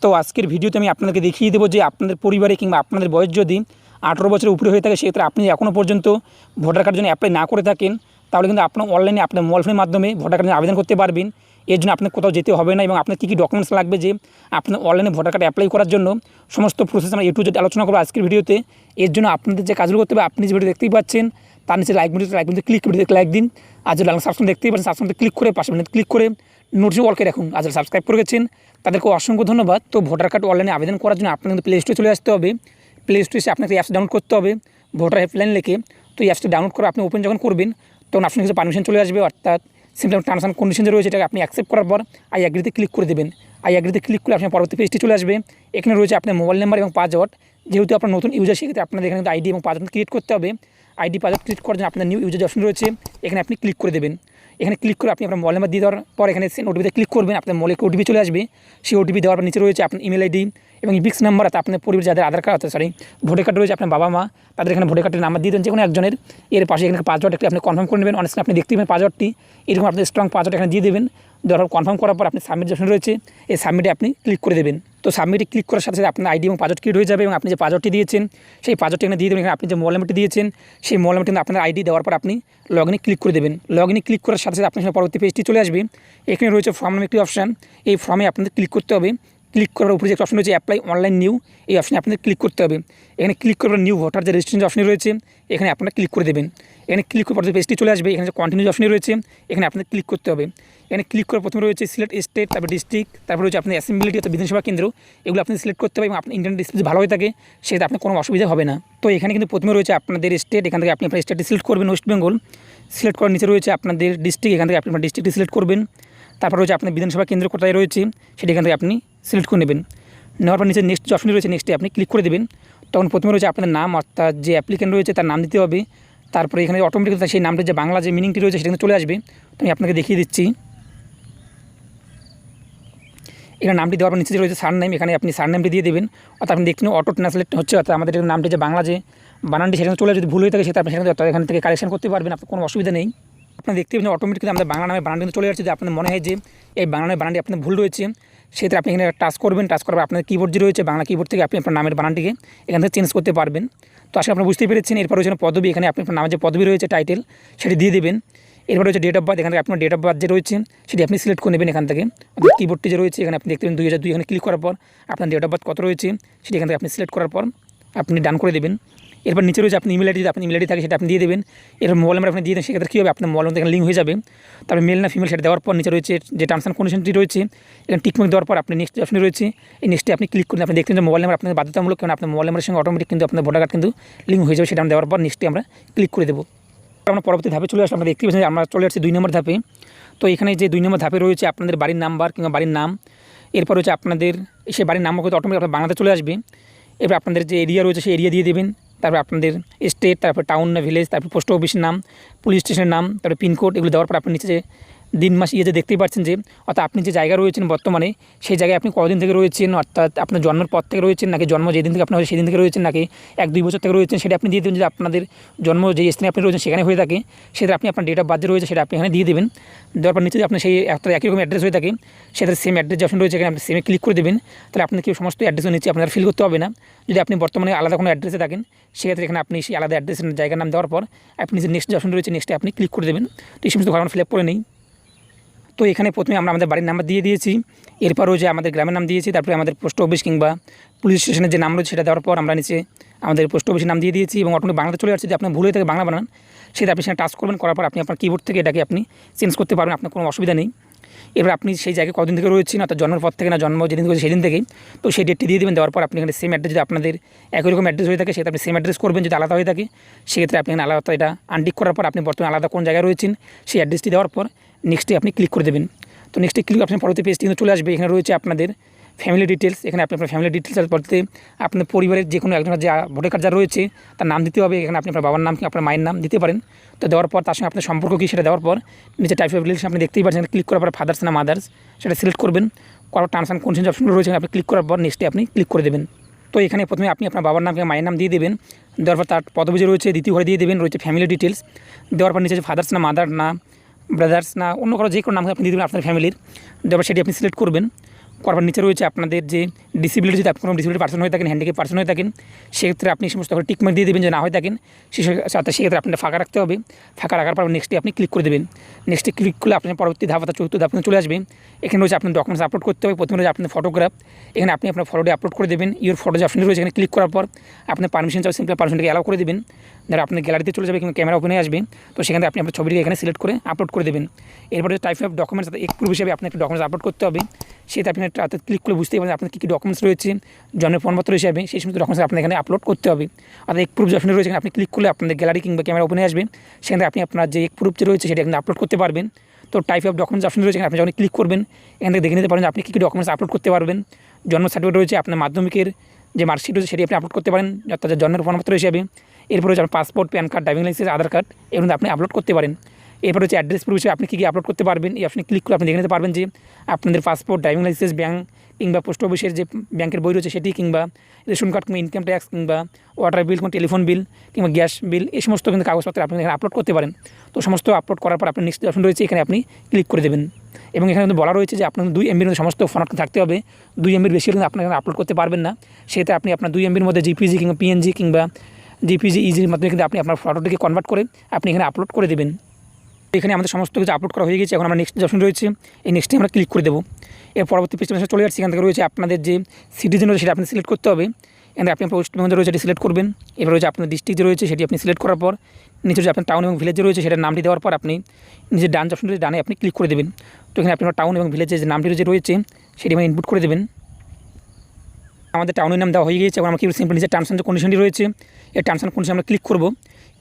তো আজকের ভিডিওতে আমি আপনাদেরকে দেখিয়ে দেবো যে আপনাদের পরিবারে কিংবা আপনাদের বয়স যদি 18 বছরের উপরে হয়ে থাকে সেক্ষেত্রে আপনি এখনও পর্যন্ত ভোটার কার্ডের জন্য অ্যাপ্লাই না করে থাকেন তাহলে কিন্তু আপনার অনলাইনে আপনার মোবাইল ফোনের মাধ্যমে ভোটার কার্ডের আবেদন করতে পারবেন। এর জন্য আপনার কোথাও যেতে হবে না এবং আপনার কী কী ডকুমেন্টস লাগবে যে আপনার অনলাইনে ভোটার কার্ড অ্যাপ্লাই করার জন্য সমস্ত প্রসেস আমরা টু জেড আলোচনা করবো আজকের ভিডিওতে। এর জন্য আপনাদের যে কাজগুলো করতে হবে, আপনি যে ভিডিও দেখতেই পাচ্ছেন তার নিচে লাইক ভিডিওতে ক্লিক করে লাইক দিন। আর যে সাবস্ক্রাইব দেখতেই পাচ্ছেন সাবস্ক্রাইবে ক্লিক করে পাশে ক্লিক করে নোটিফিকেশন অল করে রাখুন। আর যারা সাবস্ক্রাইব করে গেছেন তাদেরকে অসংখ্য ধন্যবাদ। তো ভোটার কার্ড অনলাইনে আবেদন করার জন্য আপনার কিন্তু প্লে স্টোরে চলে আসতে হবে। প্লে স্টোরে এসে আপনাকে অ্যাপস ডাউনলোড করতে হবে ভোটার হেল্পলাইন লিখে। তো এই অ্যাপসটা ডাউনলোড করে আপনি ওপেন যখন করবেন তখন আপনার কাছে পারমিশন চলে আসবে, অর্থাৎ সিম্পল টার্মস অ্যান্ড কন্ডিশন যে রয়েছে এটাকে আপনি অ্যাকসেপ্ট করার পর আই অ্যাগ্রিতে ক্লিক করে দেবেন। আই অ্যাগ্রিতে ক্লিক করে আপনার পরবর্তী পেজটি চলে আসবে। এখানে রয়েছে আপনার মোবাইল নাম্বার এবং পাসওয়ার্ড। যেহেতু আপনার নতুন ইউজার সেক্ষেত্রে আপনাদের এখানে আইডি এবং পাসওয়ার্ড ক্রিয়েট করতে হবে। আইডি পাসওয়ার্ড ক্রিয়েট করার জন্য আপনার নিউ ইউজার অপশন রয়েছে, এখানে আপনি ক্লিক করে দেবেন। এখানে ক্লিক করে আপনি আপনার মোবাইল নাম্বার দিয়ে দেওয়ার পর এখানে সেন্ড ওটিপিতে ক্লিক করবেন। আপনার মোবাইলে ওটিপি চলে আসবে। সেই ওটিপি দেওয়ার পর নিচে রয়েছে আপনার ইমেল আইডি এবং বিক্স নাম্বার, আপনার পরিবার যাদের আধার কার্ড ভোটার কার্ড রয়েছে আপনার বাবা মা তাদের এখানে ভোটার কার্ডের নাম্বার দিয়ে দেন যে কোনো একজনের। এর পাশে এখানে পাসওয়ার্ড একটি আপনি কনফার্ম করে নেবেন। অনেক আপনি দেখতে পাবেন পাসওয়ার্ডটি এরকম আপনার স্ট্রং পাসওয়ার্ড এখানে দিয়ে দেবেন। দেওয়ার পর কনফার্ম করার পর আপনি সাবমিট অপশন রয়েছে, এই সাবমিটে আপনি ক্লিক করে দেবেন। তো সাবমিটে ক্লিক করার সাথে সাথে আপনার আইডি এবং পাসওয়ার্ড ক্রিয়েট হয়ে যাবে এবং আপনি যে পাসওয়ার্ডটি দিয়েছেন সেই পাসওয়ার্ডটি এখানে দিয়ে দেবেন। এখানে আপনি যে মোবাইল নাম্বারটি দিয়েছেন সেই মোবাইল নাম্বারটি আপনার আইডি দেওয়ার পর আপনি লগ ইনে ক্লিক করে দেবেন। লগ ইনে ক্লিক করার সাথে সাথে আপনার পরবর্তী পেজটি চলে আসবে। এখানে রয়েছে ফর্ম নামে একটি অপশান, এই ফর্মে আপনাদের ক্লিক করতে হবে। ক্লিক করার উপরে যে অপশন রয়েছে অ্যাপ্লাই অনলাইন নিউ, এই অপশনে আপনাদের ক্লিক করতে হবে। এখানে ক্লিক করার নিউ ভোটার যে রেজিস্ট্রেশন অপশন রয়েছে এখানে আপনারা ক্লিক করে দেবেন। এখানে ক্লিক করে পরবর্তী পেজটি চলে আসবে। এখানে যে কন্টিনিউ অপশন রয়েছে এখানে আপনাদের ক্লিক করতে হবে। এখানে ক্লিক করে প্রথমে রয়েছে সিলেক্ট স্টেট, তারপর ডিস্ট্রিক্ট, তারপর রয়েছে আপনার অ্যাসেম্বলি অর্থাৎ বিধানসভা কেন্দ্র, এগুলো আপনি সিলেক্ট করতে হবে এবং আপনার ইন্টারনেট স্পিড ভালো হয়ে থাকে সেটা আপনার কোনো অসুবিধা হবে না। তো এখানে কিন্তু প্রথমে রয়েছে আপনাদের স্টেট, এখান থেকে আপনি আপনার স্টেটটি সিলেক্ট করবেন ওয়েস্ট বেঙ্গল। সিলেক্ট করার নিচে রয়েছে আপনাদের ডিস্ট্রিক্ট, এখান থেকে আপনি আপনার ডিস্ট্রিক্টটি সিলেক্ট করবেন। তারপর রয়েছে আপনার বিধানসভা কেন্দ্র কোথায় রয়েছে সেটা এখান থেকে আপনি সিলেক্ট করে নেবেন। নেওয়ার পর নিচে নেক্সট যে অপশন রয়েছে নেক্সটে আপনি ক্লিক করে দেবেন। তখন প্রথমে রয়েছে আপনার নাম, অর্থাৎ যে অ্যাপ্লিকেন্ট রয়েছে তার নাম দিতে হবে। তারপরে এখানে অটোমেটিক সেই নামটা যে বাংলা যে মিনিংটি রয়েছে সেটা চলে আসবে। তো আমি আপনাকে দেখিয়ে দিচ্ছি। এখানে নামটি দেওয়ার পর নিচে রয়েছে সারনেম, এখানে আপনি সারনেমটি দিয়ে দেবেন। অর্থাৎ আপনি দেখছেন অটো ট্রান্সলেট হচ্ছে, অর্থাৎ আমাদের নামটি যে বাংলা যে বানানটি সেখানে চলে যদি ভুল হয়ে থাকে সেটা আপনি সেখানে এখান থেকে কারেকশন করতে পারবেন, আপনার কোনো অসুবিধা নেই। আপনি দেখতে পাবেন অটোমেটিক আমাদের বাংলা নামে বানান কিন্তু চলে আসছে। যদি আপনার মনে হয় যে এই বাংলা নামে বানানটি আপনার ভুল রয়েছে সেক্ষেত্রে আপনি এখানে টাচ করবেন। টাচ করার পর আপনার কিবোর্ড যে রয়েছে বাংলা কিবোর্ড থেকে আপনি আপনার নামের বানানটিকে এখান থেকে চেঞ্জ করতে পারবেন। তো আসলে আপনারা বুঝতে পেরেছেন। এরপর রয়েছে পদবি, এখানে আপনি আপনার নামের যে পদবি রয়েছে টাইটেল সেটি দিয়ে দেবেন। এরপর রয়েছে ডেট অফ বার্থ, এখান থেকে আপনার ডেট অফ বার্থ যে রয়েছে সেটি আপনি সিলেক্ট করে নেবেন। এখান থেকে কিবোর্ডটি যে রয়েছে এখানে আপনি দেখতে পাবেন 2002, এখানে ক্লিক করার পর আপনার ডেট অফ বার্থ কত রয়েছে সেটি এখান থেকে আপনি সিলেক্ট করার পর আপনি ডান করে দেবেন। এরপর নিচে রয়েছে আপনি ইমেল আইডি, যদি আপনি ইমেল আইডি থাকে সেটা আপনি দিয়ে দেবেন। এরপর মোবাইল নাম্বার আপনি দিয়ে দেন, সেক্ষেত্রে কী হবে আপনার মোবাইল নাম্বার এখানে লিঙ্ক হয়ে যাবে। তারপর মেল না ফিমেল সেটা দেওয়ার পর নিচে রয়েছে যে টার্মস অ্যান্ড কন্ডিশনটি রয়েছে এখানে টিকমার্ক দেওয়ার পর আপনি নেক্সট অপশন রয়েছে এই নেক্সটে আপনি ক্লিক করুন। আপনি দেখতেন যে মোবাইল নাম্বার আপনাদের বাধ্যতামূলক, কারণ আপনার মোবাইল নাম্বারের সঙ্গে অটোমেটিক কিন্তু আপনার ভোটার কার্ড কিন্তু লিঙ্ক হয়ে যাবে। সেটা আমরা দেওয়ার পর নেক্সটে আমরা ক্লিক করে দেবো। আমরা পরবর্তী ধাপে চলে আসলাম। আমরা দেখতে পাচ্ছি আমরা চলে আসছি 2 নম্বর ধাপে। তো এখানে যে 2 নম্বর ধাপে রয়েছে আপনাদের বাড়ির নাম্বার কিংবা বাড়ির নাম, এরপর রয়েছে আপনাদের সেই বাড়ির নাম কিন্তু অটোমেটিক আপনার বাংলাতে চলে আসবে। এরপর আপনাদের যে এরিয়া রয়েছে সেই এরিয়া দিয়ে দেবেন। তারপর আপনাদের স্টেট, তারপর টাউন না ভিলেজ, তারপর পোস্ট অফিসের নাম, পুলিশ স্টেশনের নাম, তারপর পিনকোড, এগুলো দেওয়ার পর আপনি নিচে যে দিন মাস যে দেখতেই পাচ্ছেন যে অর্থাৎ আপনি যে জায়গায় রয়েছেন বর্তমানে সেই জায়গায় আপনি কতদিন থেকে রয়েছেন, অর্থাৎ আপনার জন্মের পর থেকে রয়েছেন নাকি জন্ম যেদিন থেকে আপনার সেদিন থেকে রয়েছেন নাকি 1-2 বছর থেকে রয়েছেন সেটা আপনি দিয়ে দেবেন। যদি আপনাদের জন্ম যে স্থানে আপনি রয়েছেন সেখানে হয়ে থাকে সেটা আপনি আপনার ডেট অফ বার্থ রয়েছে সেটা আপনি এখানে দিয়ে দেবেন। দেওয়ার পর নিচে আপনি সেই একটা একই রকম অ্যাড্রেস হয়ে থাকে সেটার সেম অ্যাড্রেস যে অপশন রয়েছে এখানে আপনি সেমে ক্লিক করে দেবেন। তাহলে আপনার কেউ সমস্ত অ্যাড্রেসের নিচে আপনার ফিল করতে হবে না। যদি আপনি বর্তমানে আলাদা কোনো অ্যাড্রেসে থাকেন সেক্ষেত্রে এখানে আপনি সেই আলাদা অ্যাড্রেসের জায়গার নাম দেওয়ার পর আপনি যে নেক্সট যে অপশন রয়েছে নেক্সটে আপনি ক্লিক করে দেবেন। তো এই সমস্ত ঘটনা ফিল আপ করে নেই। তো এখানে প্রথমে আমরা আমাদের বাড়ির নাম্বার দিয়ে দিয়েছি, এরপর রয়েছে আমাদের গ্রামের নাম দিয়েছি, তারপরে আমাদের পোস্ট অফিস কিংবা পুলিশ স্টেশনের যে নাম রয়েছে সেটা দেওয়ার পর আমরা নিচে আমাদের পোস্ট অফিসের নাম দিয়ে দিয়েছি এবং অটোমেটিক বাংলাতে চলে আসছে। যদি আপনার ভুল হয়ে থাকে বাংলা বানান সেটা আপনি সেখানে টাচ করবেন, করার পর আপনি আপনার কিবোর্ড থেকে এটাকে আপনি চেঞ্জ করতে পারবেন, আপনার কোনো অসুবিধা নেই। এবার আপনি সেই জায়গায় কদিন থেকে রয়েছেন, অর্থাৎ জন্মের পর থেকে না জন্ম যেদিন থেকে সেদিন থেকেই, তো সেই ডেটটি দিয়ে দেবেন। দেওয়ার পর আপনি এখানে সেম অ্যাড্রেস, যদি আপনাদের একই রকম অ্যাড্রেস হয়ে থাকে সেটা আপনি সেম অ্যাড্রেস করবেন। যদি আলাদা হয়ে থাকে সেক্ষেত্রে আপনি এখানে আলাদা এটা আনটিক করার পর আপনি বর্তমানে আলাদা কোন জায়গায় রয়েছেন সেই অ্যাড্রেসটি দেওয়ার পর নেক্সটে আপনি ক্লিক করে দেবেন। তো নেক্সটে ক্লিক আপনার পরবর্তী পেজটি কিন্তু চলে আসবে। এখানে রয়েছে আপনাদের ফ্যামিলি ডিটেলস, এখানে আপনি আপনার ফ্যামিলি ডিটেলসের পরতে আপনার পরিবারের যে কোনো একজনের যে ভোটার কার্ড যা রয়েছে তার নাম দিতে হবে। এখানে আপনি আপনার বাবার নাম কি আপনার মায়ের নাম দিতে পারেন। তো দেওয়ার পর তার সঙ্গে আপনার সম্পর্ক কী সেটা দেওয়ার পর নিচে টাইপ অফ রিলেশন আপনি দেখতেই পাচ্ছেন, ক্লিক করার পর ফাদার্স না মাদার্স সেটা সিলেক্ট করবেন। করার টার্মস অ্যান্ড কন্ডিশন অপশন রয়েছে আপনি ক্লিক করার পর নেক্সটে আপনি ক্লিক করে দেবেন। তো এখানে প্রথমে আপনি আপনার বাবার নাম কিংবা মায়ের নাম দিয়ে দেবেন। দেওয়ার পর তার পদবি যে রয়েছে দ্বিতীয় ঘরে দিয়ে দেবেন, রয়েছে ফ্যামিলি ডিটেলস। দেওয়ার পর নিচে যে ফাদার্স না মাদার না ব্রাদার্স না অন্য কোনো যে কোনো নাম আপনি দিয়ে দেবেন আপনার ফ্যামিলির। দেওয়ার সেটি আপনি সিলেক্ট করবেন। করার নিচে রয়েছে আপনাদের যে ডিসেবিলিটি যদি আপনি কোনো ডিসেবিলিটি পার্সন হয়ে থাকেন, হ্যান্ডিক্যাপ পার্সন হয়ে থাকেন, সেক্ষেত্রে আপনি সমস্ত করে টিকমার্ক দিয়ে দেবেন। যে না হয়ে থাকেন সেক্ষেত্রে আপনার ফাঁকা রাখতে হবে। ফাঁকা রাখার পর নেক্সটে আপনি ক্লিক করে দেবেন। নেক্সটে ক্লিক করলে আপনার পরবর্তী ধাপ অর্থাৎ চতুর্থ ধাপ চলে আসবে। এখানে রয়েছে আপনার ডকুমেন্টস আপলোড করতে হবে। প্রথমে রয়েছে আপনার ফটোগ্রাফ, এখানে আপনি আপনার ফটোটি আপলোড করে দেবেন। ইউর ফটো যে অপশন রয়েছে এখানে ক্লিক করার পর আপনার পারমিশন চাও, সিম্পল পারমিশনটাকে অ্যালাউ করে দেবেন। ধরো আপনার গ্যালারিতে চলে যাবে কিংবা ক্যামেরা ওপেনে আসবে, তো সেখানে আপনি আপনার ছবিটিকে এখানে সিলেক্ট করে আপলোড করে দেবেন। এরপরে টাইপ অফ ডকুমেন্টস অর্থাৎ প্রুফ হিসেবে আপনার একটা ডকুমেন্টস আপলোড করতে হবে। সেটা আপনি অর্থাৎ ক্লিক করে বুঝতেই পারবেন আপনার কী ডকুমেন্টস রয়েছে। জন্মের প্রমাণপত্র হিসাবে সেই সমস্ত ডকুমেন্টস আপনি এখানে আপলোড করতে হবে। অর্থাৎ প্রুফ অপশন রয়েছে, আপনি ক্লিক করলে আপনাদের গ্যালারি কিংবা ক্যামেরা ওপেনে আসবে, সেখানে আপনি আপনার যে প্রুফ যে রয়েছে সেটা এখানে আপলোড করতে পারবেন। তো টাইপ অফ ডকুমেন্টস অপশন রয়েছে, আপনি যখন ক্লিক করবেন এখান থেকে দেখে নিতে পারেন আপনি কী ডকুমেন্টস আপলোড করতে পারবেন। জন্ম সার্টিফিকেট রয়েছে, আপনার মাধ্যমিকের যে মার্কশিট রয়েছে সেটি আপনি আপলোড করতে পারেন অর্থাৎ জন্মের প্রমাণপত্র হিসাবে। এরপরে হচ্ছে আপনার passport, pan card, driving licence, Aadhaar card এগুলো আপনি আপলোড করতে পারেন। এরপর হচ্ছে অ্যাড্রেস প্রুফ হিসেবে আপনি কী আপলোড করতে পারবেন। এই অপশনে ক্লিক করে আপনি দেখে নিতে পারবেন যে আপনাদের পাসপোর্ট, ড্রাইভিং লাইসেন্স, ব্যাঙ্ক কিংবা পোস্ট অফিসের যে ব্যাংকের বই রয়েছে সেটি, কিংবা রেশন কার্ড, কিংবা ইনকাম ট্যাক্স, কিংবা ওয়াটার বিল, কিংবা টেলিফোন বিল, কিংবা গ্যাস বিল, এই সমস্ত কিন্তু কাগজপত্র আপনি এখানে আপলোড করতে পারেন। তো সমস্ত আপলোড করার পর আপনার নেক্সট অপশন রয়েছে, এখানে আপনি ক্লিক করে দেবেন। এবং এখানে কিন্তু বলা রয়েছে যে আপনার 2 MBর মধ্যে সমস্ত ফরম্যাট থাকতে হবে। 2 MBর বেশি কিন্তু আপনার এখানে আপলোড করতে পারবেন না। সেটা আপনি আপনার 2 MBর মধ্যে জিপিজি কিংবা পিএনজি কিংবা জিপিজি ইজির মাধ্যমে কিন্তু আপনি আপনার ফটোটিকে কনভার্ট করে আপনি এখানে আপলোড করে দেবেন। এখানে আমাদের সমস্ত কিছু আপলোড করা হয়ে গেছে। এখন আমরা নেক্সট যে অপশন রয়েছে এই নেক্সটে আমরা ক্লিক করে দেবো। এর পরবর্তী পেজে চলে যাচ্ছে, এখান থেকে রয়েছে আপনাদের যে সিটিজেন রয়েছে সেটা আপনি সিলেক্ট করতে হবে। এখানে আপনি ওয়েস্টবেঙ্গল রয়েছে সেটি সিলেক্ট করবেন। এবার রয়েছে আপনার ডিস্ট্রিক্ট যে রয়েছে সেটি আপনি সিলেক্ট করার পর নিচে যে আপনার টাউন এবং ভিলেজ রয়েছে সেটার নামটি দেওয়ার পর আপনি নিজের ডান অপশন রয়েছে ডানে আপনি ক্লিক করে দেবেন। তো এখানে আপনার টাউন এবং ভিলেজের যে নামটি যে রয়েছে সেটি আপনি ইনপুট করে দেবেন। আমাদের টাউনের নাম দেওয়া হয়ে গিয়েছে। এবং আমরা কি সিম্পল নিচে টার্মস অ্যান্ড কন্ডিশনটি রয়েছে, এই টার্মস অ্যান্ড কন্ডিশন আমরা ক্লিক করব।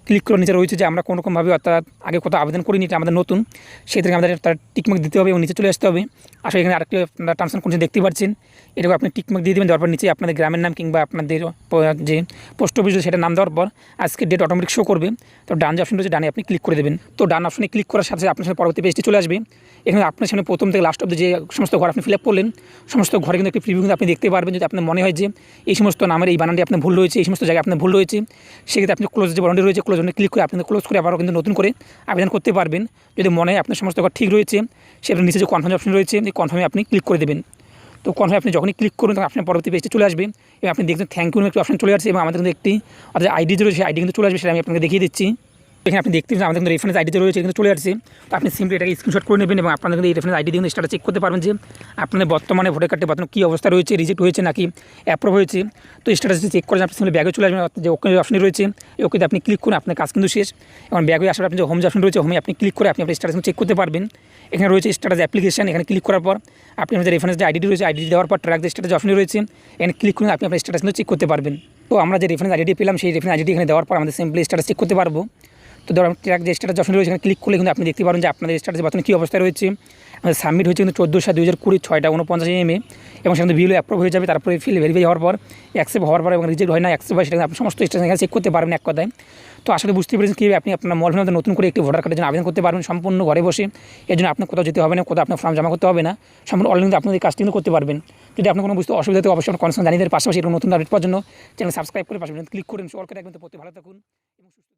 ক্লিক করে নিচে রয়েছে যে আমরা কোনোরকমভাবে অর্থাৎ আগে কোথাও আবেদন করিনি, এটা আমাদের নতুন, সেই থেকে আমাদের তার টিকমার্ক দিতে হবে এবং নিচে চলে আসতে হবে। আসলে এখানে আরেকটি আপনারা টার্মস অ্যান্ড কন্ডিশন দেখতে পাচ্ছেন, এটাকে আপনি টিকমার্ক দিয়ে দেবেন। দেওয়ার পর নিচে আপনাদের গ্রামের নাম কিংবা আপনাদের যে পোস্ট অফিস সেটা নাম দেওয়ার পর আজকে ডেট অটোমেটিক শো করবে। তো ডান যে অপশন রয়েছে ডানে আপনি ক্লিক করে দেবেন। তো ডান অপশনে ক্লিক করার সাথে আপনার সাথে পরবর্তী পেজটি চলে আসবে। এখানে আপনার সামনে প্রথম থেকে লাস্ট অব্দি যে সমস্ত ঘর আপনি ফিল আপ করলেন সমস্ত ঘরে কিন্তু একটি প্রিভিউ কিন্তু আপনি দেখতে পারবেন। যদি আপনার মনে হয় যে এই সমস্ত নামের এই বানানটি আপনার ভুল রয়েছে, এই সমস্ত জায়গায় আপনার ভুল রয়েছে, সেক্ষেত্রে আপনি ক্লোজ যে বানানটি রয়েছে ক্লোজ ক্লিক করে আপনি ক্লোজ করে আবারও কিন্তু নতুন করে আবেদন করতে পারবেন। যদি মনে হয় আপনার সমস্ত ঘর ঠিক রয়েছে সেটার নিচে যে কনফার্ম অপশন রয়েছে এই কনফার্মে আপনি ক্লিক করে দেবেন। তো কনফার্মে আপনি যখনই ক্লিক করুন তখন আপনার পরবর্তী পেজটি চলে আসবে এবং আপনি দেখবেন থ্যাংক ইউ একটি অপশন চলে আসছে এবং আমাদের কিন্তু একটি অর্থাৎ আইডি যে রয়েছে আইডি কিন্তু চলে আসবে, সেটা আমি আপনাকে দেখিয়ে দিচ্ছি। এখানে আপনি দেখতে পাচ্ছেন আমাদের কিন্তু রেফারেন্স আইডি যে রয়েছে কিন্তু চলে আসছে। তো আপনি সিম্পলি এটাকে স্ক্রিনশট করে নেবেন এবং আপনাদের কিন্তু এই রেফারেন্স আইডি দিয়ে কিন্তু স্টার্ট চেক করতে পারবেন যে আপনাদের বর্তমানে ভোটার কার্ডে বর্তমানে কী অবস্থা রয়েছে, রিজেক্ট হয়েছে নাকি অ্যাপ্রুভ হয়েছে। তো স্ট্যাটাস চেক করে আপনি সিম্পলি ব্যাগে চলে আসবেন, যে ওকে অপশন রয়েছে এই ওকেতে আপনি ক্লিক করুন, আপনার কাজ কিন্তু শেষ। এবং ব্যাগে আসার আপনি যে হোম অপশন রয়েছে হোমে আপনি ক্লিক করে আপনি আপনার স্ট্যাটাস চেক করতে পারবেন। এখানে রয়েছে স্ট্যাটাস অ্যাপ্লিকেশন, এখানে ক্লিক করার পর আপনি আমাদের রেফারেন্স যে আইডি রয়েছে আইডি দেওয়ার পর ট্র্যাক যে স্ট্যাটাস অপশন রয়েছে এখানে ক্লিক করুন, আপনি আপনার স্ট্যাটাস কিন্তু চেক করতে পারবেন। তো আমরা যে রেফারেন্স আইডি পেলাম সেই রেফারেন্স আইডি এখানে দেওয়ার পর আমাদের সিম্পলি স্ট্যাটাস চেক করতে পারবো। তো ধরুন ট্র্যাক যে স্ট্যাটাস অপশন রয়েছে এখানে ক্লিক করলে কিন্তু আপনি দেখতে পারেন যে আপনাদের স্ট্যাটাস বর্তমানে কী অবস্থায় রয়েছে। আমাদের সাবমিট হয়েছে কিন্তু 14/7/2020 6:49 AM এবং সেখানে ভিউলে অ্যাপ্রুভ হয়ে যাবে। তারপরে ফিল ভেরিফাই হওয়ার পর অ্যাকসেপ্ট হওয়ার পর এবং রিজেক্ট হয় না অ্যাকসেপ্ট হয়, সেটা আপনি সমস্ত স্ট্যাটাস এখানে চেক করতে পারবেন এক কথায়। তো আসলে বুঝতে পেরেছেন কীভাবে আপনি আপনার মোবাইল ফোনে নতুন করে একটি ভোটার কার্ডের জন্য আবেদন করতে পারবেন সম্পূর্ণ ঘরে বসে। এর জন্য আপনার কোথাও যেতে হবে না, কোথাও আপনার ফর্ম জমা করতে হবে না, সম্পূর্ণ অনলাইনে আপনি এই কাজটি কিন্তু করতে পারবেন। যদি আপনার কোনো বুঝতে অসুবিধা থাকে অবশ্যই কনসার্ন জানিয়ে দেওয়ার পাশাপাশি এরকম নতুন আপডেট পাওয়ার জন্য চ্যানেল সাবস্ক্রাইব করে পাশে ক্লিক করুন। সকলকে একদম পড়তে ভালো থাকুন এবং সুস্থ